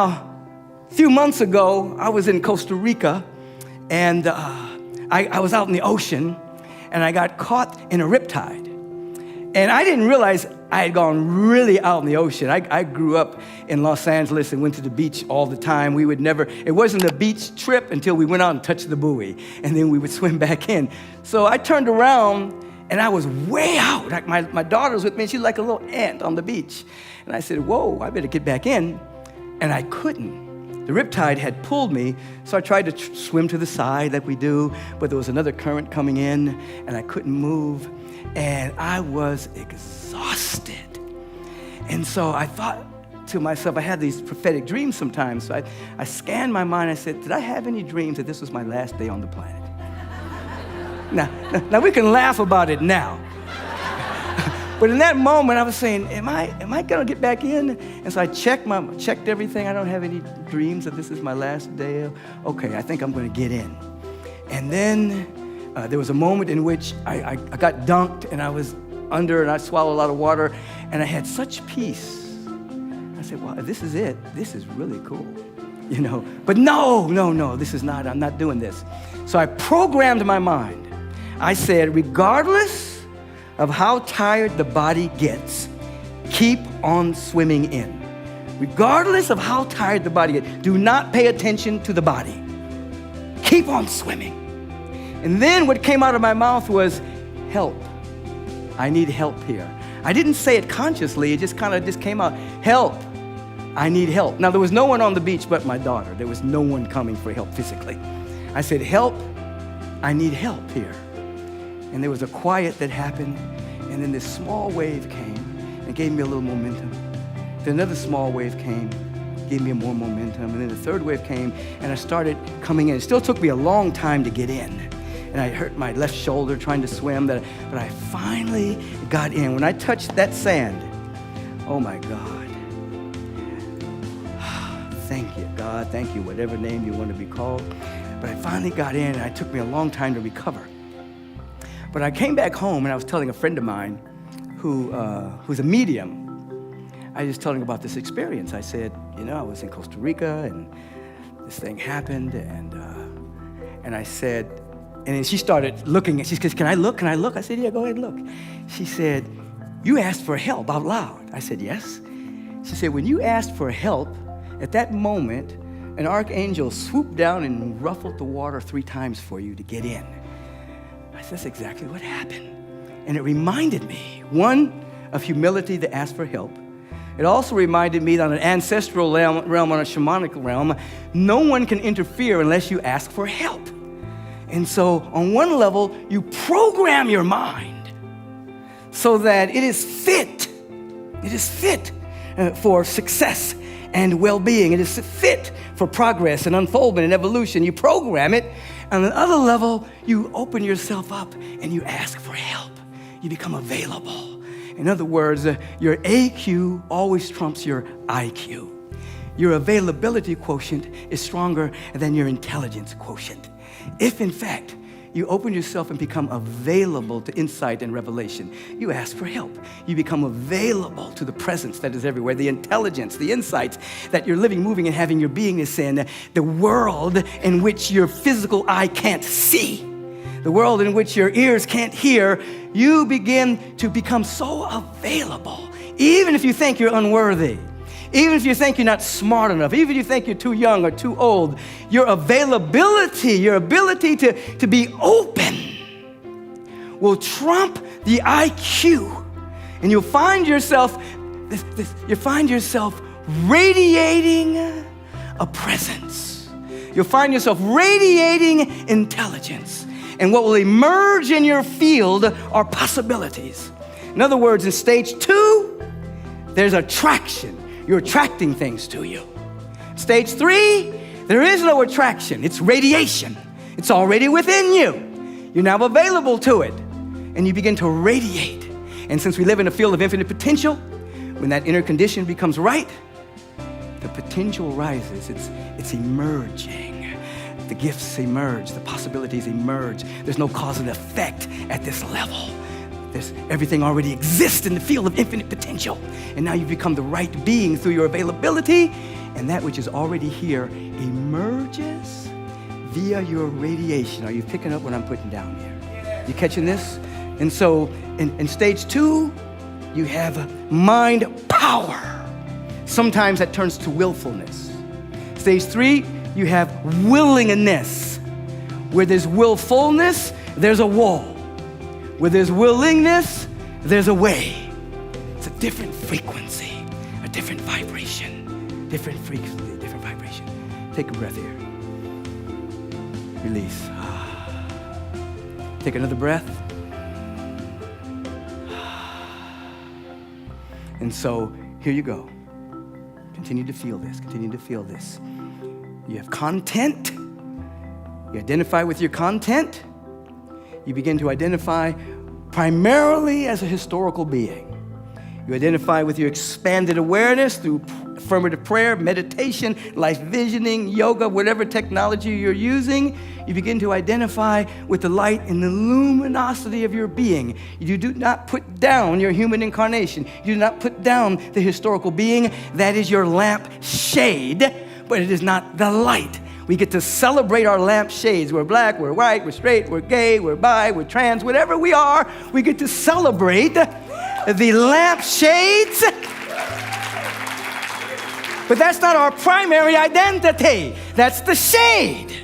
A few months ago, I was in Costa Rica, and I was out in the ocean, and I got caught in a riptide. And I didn't realize I had gone really out in the ocean. I grew up in Los Angeles and went to the beach all the time. It wasn't a beach trip until we went out and touched the buoy, and then we would swim back in. So I turned around, and I was way out. Like my daughter was with me, and she was like a little ant on the beach. And I said, whoa, I better get back in. And I couldn't. The riptide had pulled me, so I tried to swim to the side like we do, but there was another current coming in, and I couldn't move, and I was exhausted. And so I thought to myself, I had these prophetic dreams sometimes, so I scanned my mind. I said, did I have any dreams that this was my last day on the planet? Now we can laugh about it now. But in that moment, I was saying, am I gonna get back in? And so I checked everything. I don't have any dreams that this is my last day. Okay, I think I'm gonna get in. And then there was a moment in which I got dunked, and I was under, and I swallowed a lot of water, and I had such peace. I said, well, if this is it, this is really cool, you know. But no, this is not, I'm not doing this. So I programmed my mind. I said, regardless of how tired the body gets, keep on swimming in. Regardless of how tired the body gets, do not pay attention to the body. Keep on swimming. And then what came out of my mouth was, help. I need help here. I didn't say it consciously, it just came out, help. I need help. Now, there was no one on the beach but my daughter. There was no one coming for help physically. I said, help, I need help here. And there was a quiet that happened, and then this small wave came and gave me a little momentum. Then another small wave came, gave me more momentum, and then the third wave came, and I started coming in. It still took me a long time to get in, and I hurt my left shoulder trying to swim, but I finally got in. When I touched that sand, oh my God. Thank you, God, thank you, whatever name you want to be called. But I finally got in, and it took me a long time to recover. But I came back home, and I was telling a friend of mine who's a medium. I was telling about this experience. I said, I was in Costa Rica, and this thing happened, and I said, and then she started looking, and she said, can I look? I said, yeah, go ahead and look. She said, you asked for help out loud. I said, yes. She said, when you asked for help, at that moment, an archangel swooped down and ruffled the water 3 times for you to get in. I said, that's exactly what happened. And it reminded me, one, of humility to ask for help. It also reminded me that on an ancestral realm, on a shamanic realm, no one can interfere unless you ask for help. And so on one level, you program your mind so that it is fit for success and well-being. It is fit for progress and unfoldment and evolution. You program it. On the other level, you open yourself up and you ask for help. You become available. In other words, your AQ always trumps your IQ. Your availability quotient is stronger than your intelligence quotient. If, in fact, you open yourself and become available to insight and revelation, you ask for help. You become available to the presence that is everywhere, the intelligence, the insights that you're living, moving, and having your beingness in, the world in which your physical eye can't see, the world in which your ears can't hear. You begin to become so available, even if you think you're unworthy. Even if you think you're not smart enough, even if you think you're too young or too old, your availability, your ability to be open will trump the IQ. And you'll find yourself radiating a presence. You'll find yourself radiating intelligence. And what will emerge in your field are possibilities. In other words, in stage 2, there's attraction. You're attracting things to you. Stage 3, there is no attraction. It's radiation. It's already within you. You're now available to it. And you begin to radiate. And since we live in a field of infinite potential, when that inner condition becomes right, the potential rises. It's emerging. The gifts emerge. The possibilities emerge. There's no cause and effect at this level. Everything already exists in the field of infinite potential. And now you've become the right being through your availability, and that which is already here emerges via your radiation. Are you picking up what I'm putting down here? You catching this? And so in stage 2, you have mind power. Sometimes that turns to willfulness. Stage 3, you have willingness. Where there's willfulness, there's a wall. Where there's willingness, there's a way. It's a different frequency, a different vibration, different frequency, different vibration. Take a breath here. Release. Take another breath. And so here you go. Continue to feel this. Continue to feel this. You have content. You identify with your content. You begin to identify primarily as a historical being. You identify with your expanded awareness through affirmative prayer, meditation, life visioning, yoga, whatever technology you're using. You begin to identify with the light and the luminosity of your being. You do not put down your human incarnation. You do not put down the historical being. That is your lamp shade, but it is not the light. We get to celebrate our lamp shades. We're black, we're white, we're straight, we're gay, we're bi, we're trans, whatever we are, we get to celebrate the lamp shades. But that's not our primary identity. That's the shade.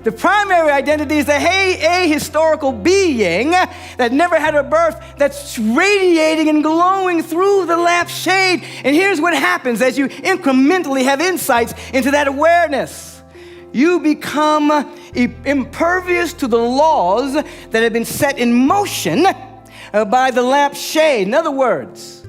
The primary identity is a historical being that never had a birth, that's radiating and glowing through the lamp shade. And here's what happens as you incrementally have insights into that awareness. You become impervious to the laws that have been set in motion by the lamp shade. In other words,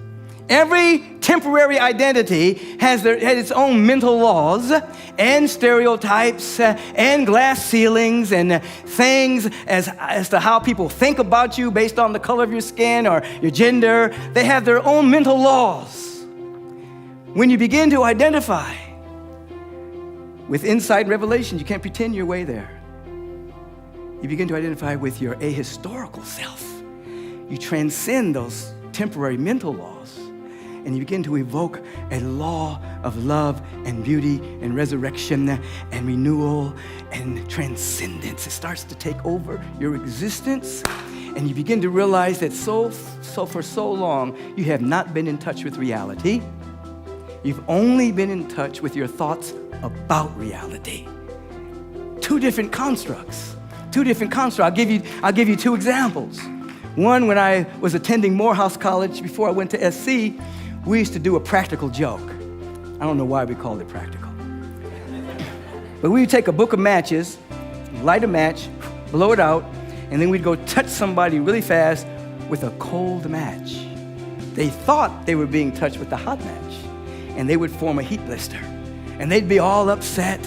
every temporary identity has its own mental laws and stereotypes and glass ceilings and things as to how people think about you based on the color of your skin or your gender. They have their own mental laws. When you begin to identify with insight and revelation, you can't pretend your way there. You begin to identify with your ahistorical self. You transcend those temporary mental laws, and you begin to evoke a law of love and beauty and resurrection and renewal and transcendence. It starts to take over your existence, and you begin to realize that for so long, you have not been in touch with reality. You've only been in touch with your thoughts about reality. Two different constructs. I'll give you 2 examples. One, when I was attending Morehouse College before I went to SC, we used to do a practical joke. I don't know why we called it practical. But we would take a book of matches, light a match, blow it out, and then we'd go touch somebody really fast with a cold match. They thought they were being touched with a hot match, and they would form a heat blister. And they'd be all upset.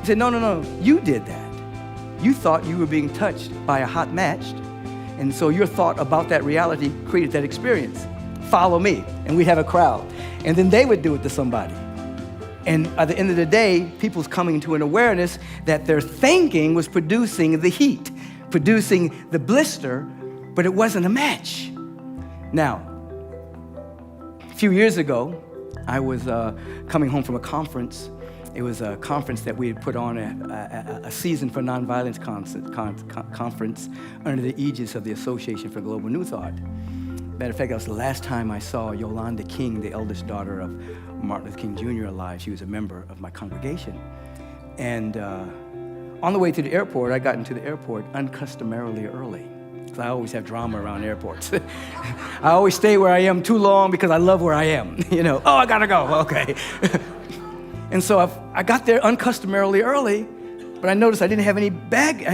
I said, no, you did that. You thought you were being touched by a hot match, and so your thought about that reality created that experience. Follow me. And we'd have a crowd. And then they would do it to somebody. And at the end of the day, people's coming to an awareness that their thinking was producing the heat, producing the blister, but it wasn't a match. Now, a few years ago, I was coming home from a conference. It was a conference that we had put on, a Season for Nonviolence conference under the aegis of the Association for Global New Thought. Matter of fact, that was the last time I saw Yolanda King, the eldest daughter of Martin Luther King Jr. alive. She was a member of my congregation. And on the way to the airport, I got into the airport uncustomarily early, because I always have drama around airports. I always stay where I am too long because I love where I am. Oh, I gotta go, okay. And so I got there uncustomarily early, but I noticed I didn't have any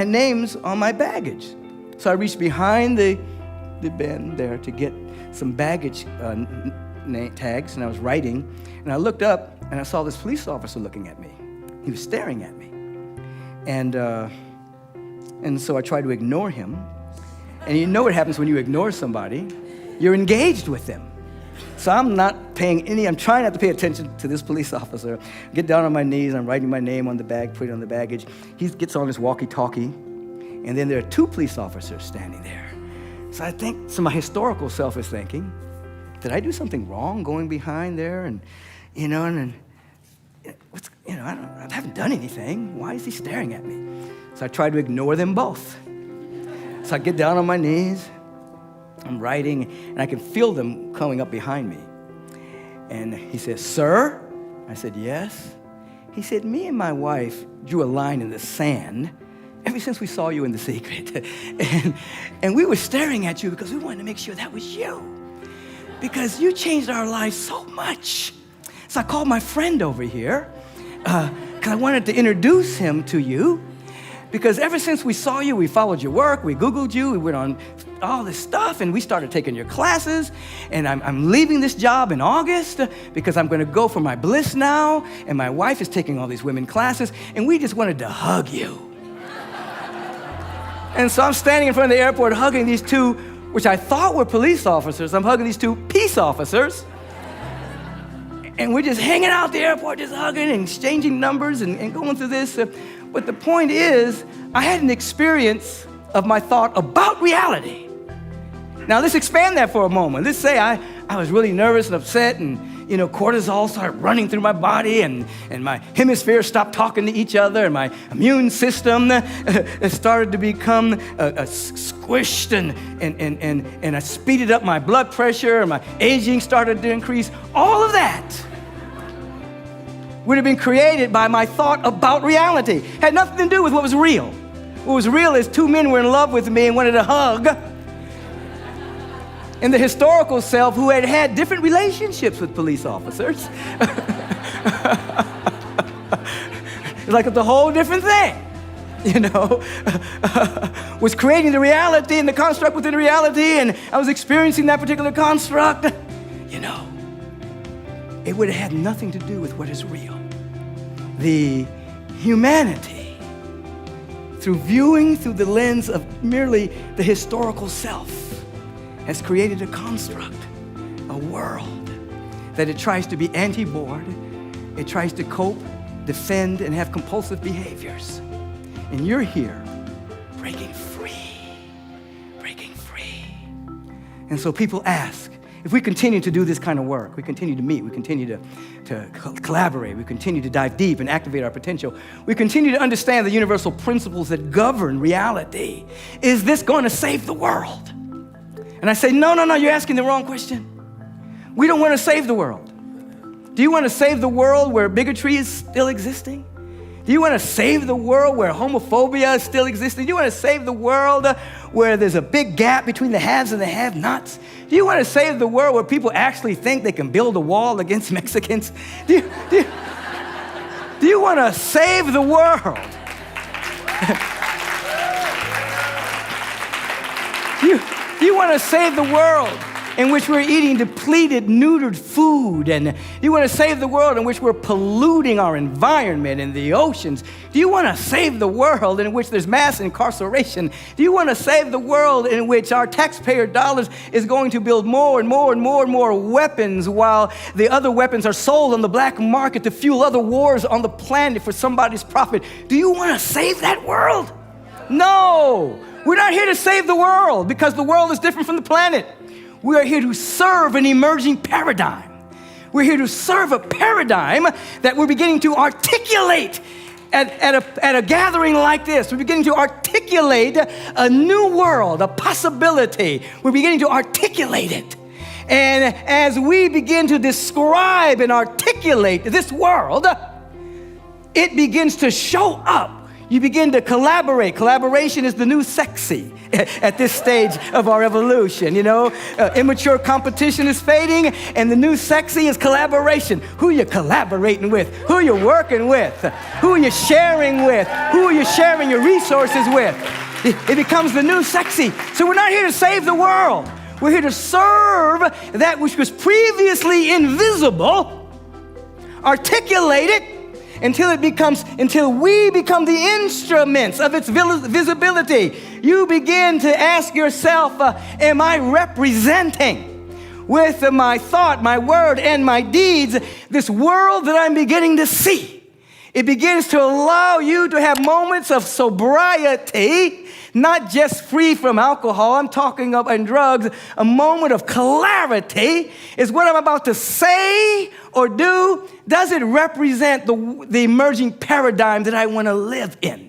names on my baggage. So I reached behind the bin there to get some baggage tags, and I was writing, and I looked up, and I saw this police officer looking at me. He was staring at me. And so I tried to ignore him. And you know what happens when you ignore somebody? You're engaged with them. So I'm trying not to pay attention to this police officer. Get down on my knees, I'm writing my name on the bag, put it on the baggage. He gets on his walkie-talkie, and then there are 2 police officers standing there. So I think, so my historical self is thinking, did I do something wrong going behind there? And, I haven't done anything. Why is he staring at me? So I try to ignore them both. So I get down on my knees, I'm writing, and I can feel them coming up behind me. And he says, "Sir?" I said, "Yes." He said, "Me and my wife drew a line in the sand ever since we saw you in the secret. and we were staring at you because we wanted to make sure that was you. Because you changed our lives so much." So I called my friend over here because I wanted to introduce him to you. Because ever since we saw you, we followed your work, we Googled you, we went on all this stuff, and we started taking your classes. And I'm leaving this job in August because I'm going to go for my bliss now. And my wife is taking all these women classes, and we just wanted to hug you. And so I'm standing in front of the airport hugging these two, which I thought were police officers. I'm hugging these two peace officers. And we're just hanging out at the airport, just hugging and exchanging numbers and going through this. But the point is, I had an experience of my thought about reality. Now, let's expand that for a moment. Let's say I was really nervous and upset, and cortisol started running through my body, and my hemispheres stopped talking to each other, and my immune system started to become squished, and I speeded up my blood pressure, and my aging started to increase. All of that would have been created by my thought about reality. Had nothing to do with what was real. What was real is two men were in love with me and wanted a hug. And the historical self, who had had different relationships with police officers, it's like it's a whole different thing, was creating the reality and the construct within reality, and I was experiencing that particular construct. It would have had nothing to do with what is real. The humanity, through viewing through the lens of merely the historical self, has created a construct, a world, that it tries to be anti-board, it tries to cope, defend, and have compulsive behaviors. And you're here breaking free. And so people ask, if we continue to do this kind of work, we continue to meet, we continue to collaborate, we continue to dive deep and activate our potential, we continue to understand the universal principles that govern reality, is this going to save the world? And I say, no, you're asking the wrong question. We don't want to save the world. Do you want to save the world where bigotry is still existing? Do you want to save the world where homophobia is still existing? Do you want to save the world where there's a big gap between the haves and the have-nots? Do you want to save the world where people actually think they can build a wall against Mexicans? Do you want to save the world? Do you want to save the world in which we're eating depleted, neutered food? And you want to save the world in which we're polluting our environment and the oceans? Do you want to save the world in which there's mass incarceration? Do you want to save the world in which our taxpayer dollars is going to build more and more and more and more weapons, while the other weapons are sold on the black market to fuel other wars on the planet for somebody's profit? Do you want to save that world? No. We're not here to save the world, because the world is different from the planet. We are here to serve an emerging paradigm. We're here to serve a paradigm that we're beginning to articulate at a gathering like this. We're beginning to articulate a new world, a possibility. We're beginning to articulate it. And as we begin to describe and articulate this world, it begins to show up. You begin to collaborate. Collaboration is the new sexy at this stage of our evolution. Immature competition is fading, and the new sexy is collaboration. Who you collaborating with? Who you working with? Who you sharing with? Who you sharing your resources with? It becomes the new sexy. So we're not here to save the world. We're here to serve that which was previously invisible, articulate it, until we become the instruments of its visibility. You begin to ask yourself, am I representing with my thought, my word, and my deeds this world that I'm beginning to see? It begins to allow you to have moments of sobriety, not just free from alcohol. I'm talking about and drugs. A moment of clarity is what I'm about to say or do. Does it represent the emerging paradigm that I want to live in?